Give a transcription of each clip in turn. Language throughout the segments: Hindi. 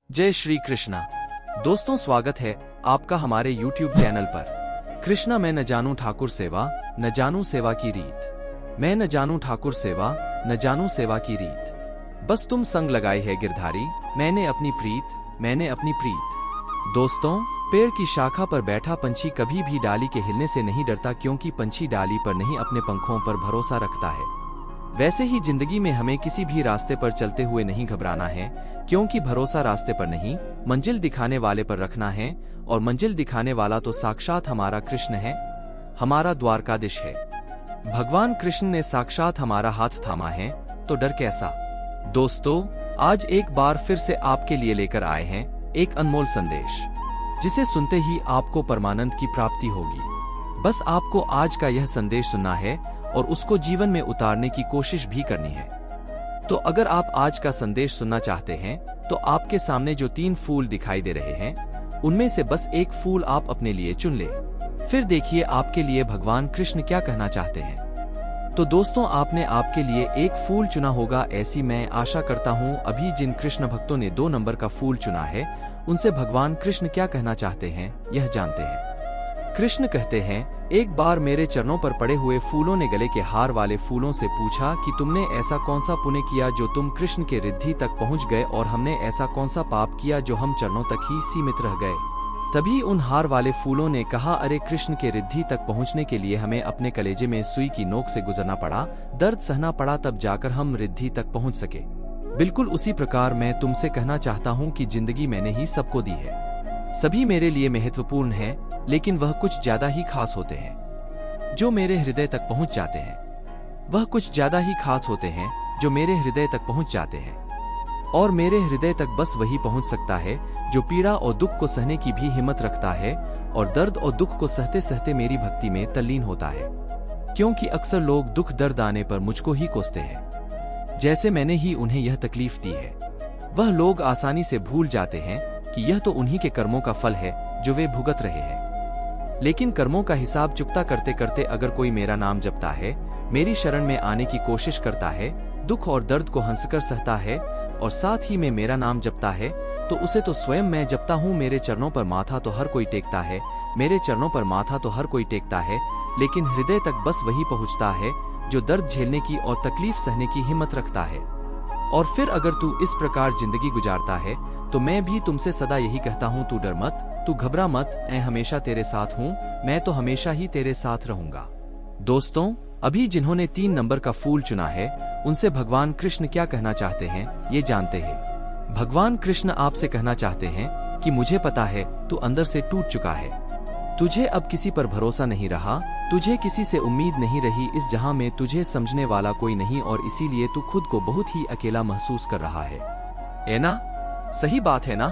जय श्री कृष्णा। दोस्तों, स्वागत है आपका हमारे YouTube चैनल पर। कृष्णा मैं न जानूं ठाकुर सेवा, न जानूं सेवा की रीत। मैं न जानूं ठाकुर सेवा, न जानूं सेवा की रीत। बस तुम संग लगाई है गिरधारी, मैंने अपनी प्रीत, मैंने अपनी प्रीत। दोस्तों, पेड़ की शाखा पर बैठा पंछी कभी भी डाली के हिलने से नहीं डरता, क्योंकि पंछी डाली पर नहीं अपने पंखों पर भरोसा रखता है। वैसे ही जिंदगी में हमें किसी भी रास्ते पर चलते हुए नहीं घबराना है, क्योंकि भरोसा रास्ते पर नहीं, मंजिल दिखाने वाले पर रखना है। और मंजिल दिखाने वाला तो साक्षात हमारा कृष्ण है, हमारा द्वारकाधीश है। भगवान कृष्ण ने साक्षात हमारा हाथ थामा है, तो डर कैसा। दोस्तों, आज एक बार फिर से आपके लिए लेकर आए हैं एक अनमोल संदेश, जिसे सुनते ही आपको परमानंद की प्राप्ति होगी। बस आपको आज का यह संदेश सुनना है और उसको जीवन में उतारने की कोशिश भी करनी है। तो अगर आप आज का संदेश सुनना चाहते हैं, तो आपके सामने जो 3 फूल दिखाई दे रहे हैं, उनमें से बस एक फूल आप अपने लिए चुन ले। फिर देखिए आपके लिए भगवान कृष्ण क्या कहना चाहते हैं। तो दोस्तों, आपने आपके लिए एक फूल चुना होगा, ऐसी मैं आशा करता हूँ। अभी जिन कृष्ण भक्तों ने 2 नंबर का फूल चुना है, उनसे भगवान कृष्ण क्या कहना चाहते हैं, यह जानते हैं। कृष्ण कहते हैं, एक बार मेरे चरणों पर पड़े हुए फूलों ने गले के हार वाले फूलों से पूछा कि तुमने ऐसा कौन सा पुण्य किया जो तुम कृष्ण के रिद्धि तक पहुंच गए, और हमने ऐसा कौन सा पाप किया जो हम चरणों तक ही सीमित रह गए। तभी उन हार वाले फूलों ने कहा, अरे कृष्ण के रिद्धि तक पहुंचने के लिए हमें अपने कलेजे में सुई की नोक से गुजरना पड़ा, दर्द सहना पड़ा, तब जाकर हम रिद्धि तक पहुंच सके। बिल्कुल उसी प्रकार मैं तुमसे कहना चाहता हूँ कि जिंदगी मैंने ही सबको दी है। सभी मेरे लिए महत्वपूर्ण है, लेकिन वह कुछ ज्यादा ही खास होते हैं जो मेरे हृदय तक पहुंच जाते हैं। वह कुछ ज्यादा ही खास होते हैं जो मेरे हृदय तक पहुंच जाते हैं। और मेरे हृदय तक बस वही पहुंच सकता है जो पीड़ा और दुख को सहने की भी हिम्मत रखता है, और दर्द और दुख को सहते सहते मेरी भक्ति में तल्लीन होता है। क्योंकि अक्सर लोग दुख दर्द आने पर मुझको ही कोसते हैं, जैसे मैंने ही उन्हें यह तकलीफ दी है। वह लोग आसानी से भूल जाते हैं कि यह तो उन्हीं के कर्मों का फल है जो वे भुगत रहे हैं। लेकिन कर्मों का हिसाब चुकता करते करते अगर कोई मेरा नाम जपता है, मेरी शरण में आने की कोशिश करता है, दुख और दर्द को हंसकर सहता है, और साथ ही में मेरा नाम जपता है, तो उसे तो स्वयं मैं जपता हूँ। मेरे चरणों पर माथा तो हर कोई टेकता है, मेरे चरणों पर माथा तो हर कोई टेकता है, लेकिन हृदय तक बस वही पहुँचता है जो दर्द झेलने की और तकलीफ सहने की हिम्मत रखता है। और फिर अगर तू इस प्रकार जिंदगी गुजारता है, तो मैं भी तुमसे सदा यही कहता हूँ, तू डर मत, तू घबरा मत, मैं हमेशा तेरे साथ हूँ, मैं तो हमेशा ही तेरे साथ रहूंगा। दोस्तों, अभी जिन्होंने 3 नंबर का फूल चुना है, उनसे भगवान कृष्ण क्या कहना चाहते हैं, ये जानते हैं। भगवान कृष्ण आपसे कहना चाहते हैं कि मुझे पता है तू अंदर से टूट चुका है। तुझे अब किसी पर भरोसा नहीं रहा, तुझे किसी से उम्मीद नहीं रही, इस जहां में तुझे समझने वाला कोई नहीं, और इसीलिए तू खुद को बहुत ही अकेला महसूस कर रहा है ना? सही बात है ना?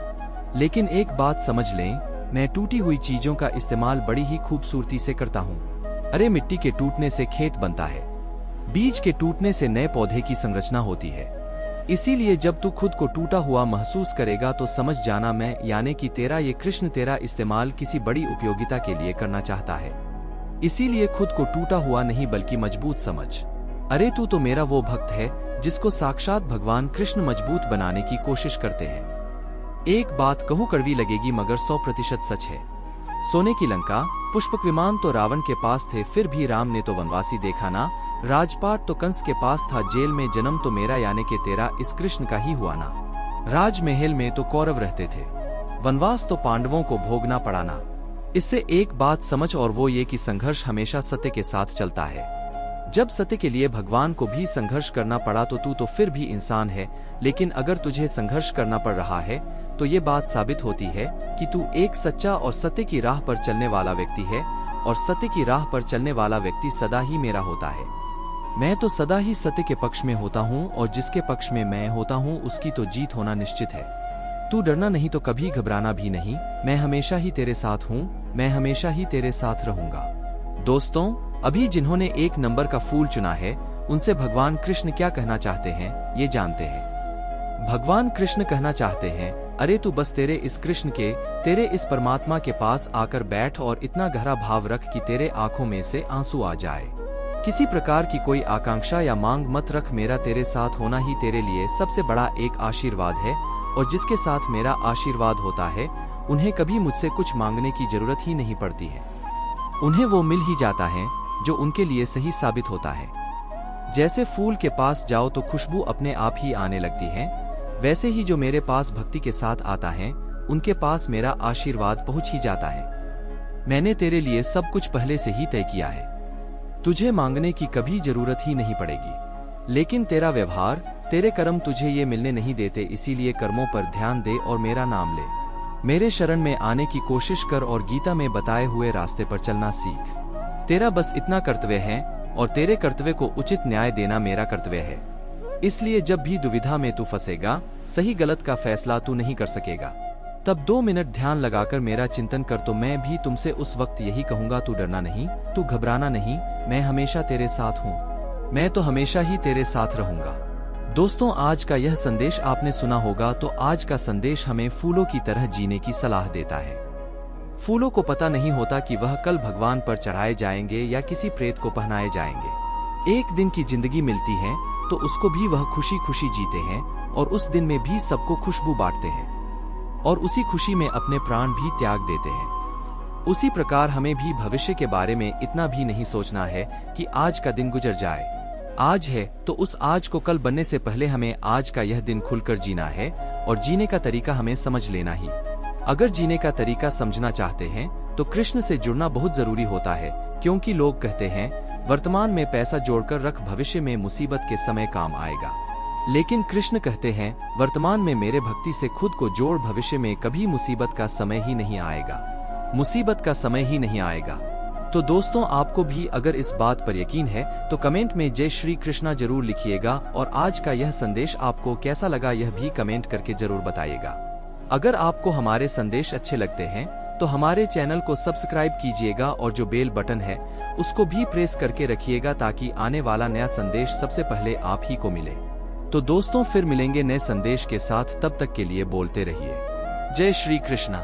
लेकिन एक बात समझ लें, मैं टूटी हुई चीजों का इस्तेमाल बड़ी ही खूबसूरती से करता हूँ। अरे मिट्टी के टूटने से खेत बनता है, बीज के टूटने से नए पौधे की संरचना होती है। इसीलिए जब तू खुद को टूटा हुआ महसूस करेगा, तो समझ जाना मैं यानी कि तेरा ये कृष्ण तेरा इस्तेमाल किसी बड़ी उपयोगिता के लिए करना चाहता है। इसीलिए खुद को टूटा हुआ नहीं बल्कि मजबूत समझ। अरे तू तो मेरा वो भक्त है जिसको साक्षात भगवान कृष्ण मजबूत बनाने की कोशिश करते हैं। एक बात कहूं, कड़वी लगेगी मगर 100% सच है। सोने की लंका, पुष्पक विमान तो रावण के पास थे, फिर भी राम ने तो वनवासी देखा ना। राजपाट तो कंस के पास था, जेल में जन्म तो मेरा यानी कि तेरा इस कृष्ण का ही हुआ ना। राजमहल में तो कौरव रहते थे, वनवास तो पांडवों को भोगना पड़ा ना। इससे एक बात समझ, और वो ये कि संघर्ष हमेशा सत्य के साथ चलता है। जब सत्य के लिए भगवान को भी संघर्ष करना पड़ा, तो तू तो फिर भी इंसान है। लेकिन अगर तुझे संघर्ष करना पड़ रहा है, तो ये बात साबित होती है कि तू एक सच्चा और सत्य की राह पर चलने वाला व्यक्ति है, और सत्य की राह पर चलने वाला व्यक्ति सदा ही मेरा होता है। मैं तो सदा ही सत्य के पक्ष में होता हूँ, और जिसके पक्ष में मैं होता हूँ उसकी तो जीत होना निश्चित है। तू डरना नहीं, तो कभी घबराना भी नहीं, मैं हमेशा ही तेरे साथ हूँ, मैं हमेशा ही तेरे साथ रहूंगा। दोस्तों, अभी जिन्होंने 1 नंबर का फूल चुना है, उनसे भगवान कृष्ण क्या कहना चाहते हैं, ये जानते हैं। भगवान कृष्ण कहना चाहते हैं, अरे तू बस तेरे इस कृष्ण के, तेरे इस परमात्मा के पास आकर बैठ, और इतना गहरा भाव रख कि तेरे आंखों में से आंसू आ जाए। किसी प्रकार की कोई आकांक्षा या मांग मत रख, मेरा तेरे साथ होना ही तेरे लिए सबसे बड़ा एक आशीर्वाद है, और जिसके साथ मेरा आशीर्वाद होता है उन्हें कभी मुझसे कुछ मांगने की जरूरत ही नहीं पड़ती है। उन्हें वो मिल ही जाता है जो उनके लिए सही साबित होता है। जैसे फूल के पास जाओ तो खुशबू अपने आप ही आने लगती है, वैसे ही जो मेरे पास भक्ति के साथ आता है उनके पास मेरा आशीर्वाद पहुंच ही जाता है। मैंने तेरे लिए सब कुछ पहले से ही तय किया है, तुझे मांगने की कभी जरूरत ही नहीं पड़ेगी। लेकिन तेरा व्यवहार, तेरे कर्म तुझे ये मिलने नहीं देते, इसीलिए कर्मों पर ध्यान दे और मेरा नाम ले। मेरे शरण में आने की कोशिश कर और गीता में बताए हुए रास्ते पर चलना सीख। तेरा बस इतना कर्तव्य है और तेरे कर्तव्य को उचित न्याय देना मेरा कर्तव्य है। इसलिए जब भी दुविधा में तू फंसेगा, सही गलत का फैसला तू नहीं कर सकेगा, तब 2 मिनट ध्यान लगाकर मेरा चिंतन कर, तो मैं भी तुमसे उस वक्त यही कहूंगा, तू डरना नहीं, तू घबराना नहीं, मैं हमेशा तेरे साथ हूँ, मैं तो हमेशा ही तेरे साथ रहूंगा। दोस्तों, आज का यह संदेश आपने सुना होगा, तो आज का संदेश हमें फूलों की तरह जीने की सलाह देता है। फूलों को पता नहीं होता कि वह कल भगवान पर चढ़ाए जाएंगे या किसी प्रेत को पहनाए जाएंगे। एक दिन की जिंदगी मिलती है तो उसको भी वह खुशी खुशी जीते हैं और उस दिन में भी सबको खुशबू बांटते हैं और उसी खुशी में अपने प्राण भी त्याग देते हैं। उसी प्रकार हमें भी भविष्य के बारे में इतना भी नहीं सोचना है कि आज का दिन गुजर जाए। आज है तो उस आज को कल बनने से पहले हमें आज का यह दिन खुलकर जीना है और जीने का तरीका हमें समझ लेना ही। अगर जीने का तरीका समझना चाहते हैं तो कृष्ण से जुड़ना बहुत जरूरी होता है, क्योंकि लोग कहते हैं वर्तमान में पैसा जोड़कर रख, भविष्य में मुसीबत के समय काम आएगा। लेकिन कृष्ण कहते हैं वर्तमान में मेरे भक्ति से खुद को जोड़, भविष्य में कभी मुसीबत का समय ही नहीं आएगा, मुसीबत का समय ही नहीं आएगा। तो दोस्तों, आपको भी अगर इस बात पर यकीन है तो कमेंट में जय श्री कृष्णा जरूर लिखिएगा और आज का यह संदेश आपको कैसा लगा यह भी कमेंट करके जरूर बताइएगा। अगर आपको हमारे संदेश अच्छे लगते हैं तो हमारे चैनल को सब्सक्राइब कीजिएगा और जो बेल बटन है उसको भी प्रेस करके रखिएगा ताकि आने वाला नया संदेश सबसे पहले आप ही को मिले। तो दोस्तों, फिर मिलेंगे नए संदेश के साथ, तब तक के लिए बोलते रहिए जय श्री कृष्णा।